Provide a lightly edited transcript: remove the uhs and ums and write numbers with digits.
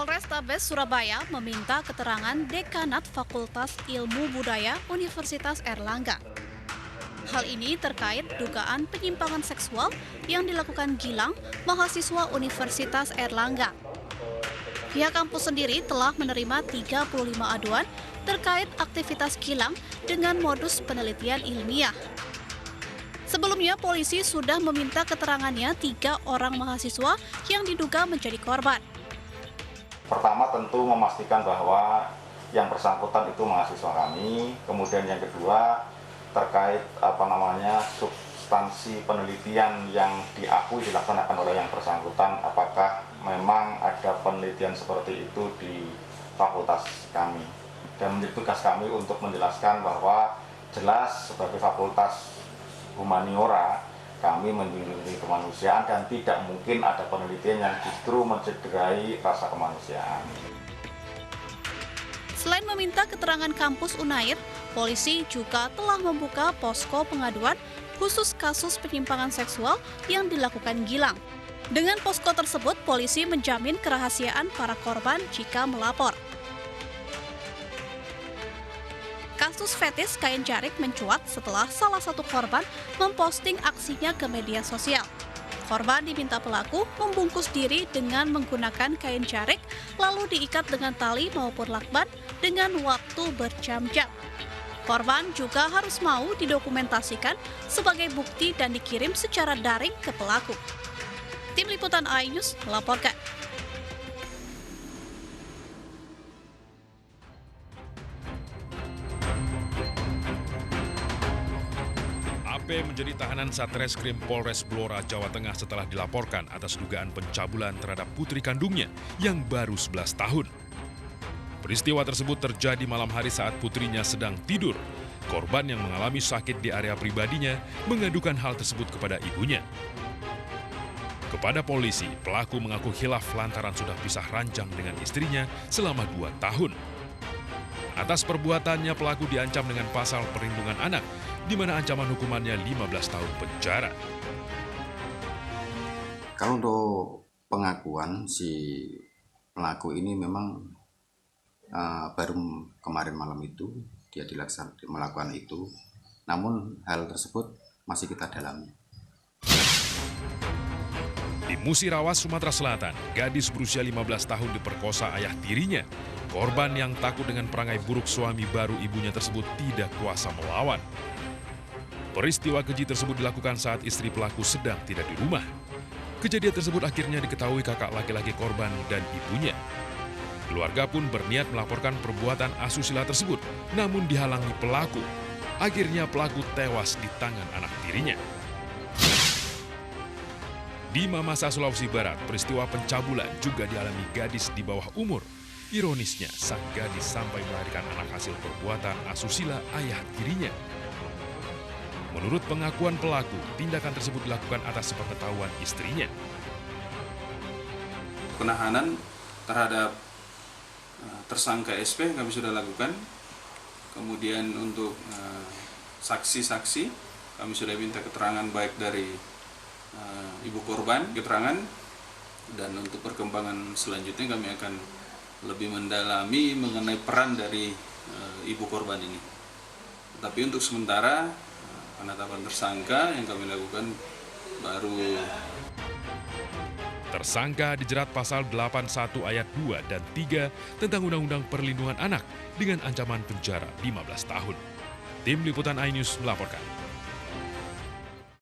Polrestabes Surabaya meminta keterangan Dekanat Fakultas Ilmu Budaya Universitas Airlangga. Hal ini terkait dugaan penyimpangan seksual yang dilakukan Gilang, mahasiswa Universitas Airlangga. Pihak kampus sendiri telah menerima 35 aduan terkait aktivitas Gilang dengan modus penelitian ilmiah. Sebelumnya, polisi sudah meminta keterangannya 3 orang mahasiswa yang diduga menjadi korban. Pertama tentu memastikan bahwa yang bersangkutan itu mahasiswa kami. Kemudian yang kedua terkait substansi penelitian yang diakui dilaksanakan oleh yang bersangkutan, apakah memang ada penelitian seperti itu di fakultas kami. Dan menjadi tugas kami untuk menjelaskan bahwa jelas sebagai fakultas humaniora kami menjunjung kemanusiaan dan tidak mungkin ada penelitian yang justru mencederai rasa kemanusiaan. Selain meminta keterangan kampus Unair, polisi juga telah membuka posko pengaduan khusus kasus penyimpangan seksual yang dilakukan Gilang. Dengan posko tersebut, polisi menjamin kerahasiaan para korban jika melapor. Kasus fetis kain jarik mencuat setelah salah satu korban memposting aksinya ke media sosial. Korban diminta pelaku membungkus diri dengan menggunakan kain jarik, lalu diikat dengan tali maupun lakban dengan waktu berjam-jam. Korban juga harus mau didokumentasikan sebagai bukti dan dikirim secara daring ke pelaku. Tim Liputan iNews melaporkan. AP menjadi tahanan Satreskrim Polres Blora, Jawa Tengah setelah dilaporkan atas dugaan pencabulan terhadap putri kandungnya yang baru 11 tahun. Peristiwa tersebut terjadi malam hari saat putrinya sedang tidur. Korban yang mengalami sakit di area pribadinya mengadukan hal tersebut kepada ibunya. Kepada polisi, pelaku mengaku khilaf lantaran sudah pisah ranjang dengan istrinya selama 2 tahun. Atas perbuatannya, pelaku diancam dengan pasal perlindungan anak, di mana ancaman hukumannya 15 tahun penjara. Kalau untuk pengakuan si pelaku ini memang baru kemarin malam itu dia melakukan itu, namun hal tersebut masih kita dalami. Di Musirawas, Sumatera Selatan, gadis berusia 15 tahun diperkosa ayah tirinya. Korban yang takut dengan perangai buruk suami baru ibunya tersebut tidak kuasa melawan. Peristiwa keji tersebut dilakukan saat istri pelaku sedang tidak di rumah. Kejadian tersebut akhirnya diketahui kakak laki-laki korban dan ibunya. Keluarga pun berniat melaporkan perbuatan asusila tersebut, namun dihalangi pelaku. Akhirnya pelaku tewas di tangan anak tirinya. Di Mamasa, Sulawesi Barat, peristiwa pencabulan juga dialami gadis di bawah umur. Ironisnya, sang gadis sampai melahirkan anak hasil perbuatan asusila ayah tirinya. Menurut pengakuan pelaku, tindakan tersebut dilakukan atas sepengetahuan istrinya. Penahanan terhadap tersangka SP kami sudah lakukan. Kemudian untuk saksi-saksi kami sudah minta keterangan baik dari ibu korban, keterangan, dan untuk perkembangan selanjutnya kami akan lebih mendalami mengenai peran dari ibu korban ini. Tapi untuk sementara penetapan tersangka yang kami lakukan baru. Tersangka dijerat pasal 81 ayat 2 dan 3 tentang Undang-Undang Perlindungan Anak dengan ancaman penjara 15 tahun. Tim Liputan iNews melaporkan.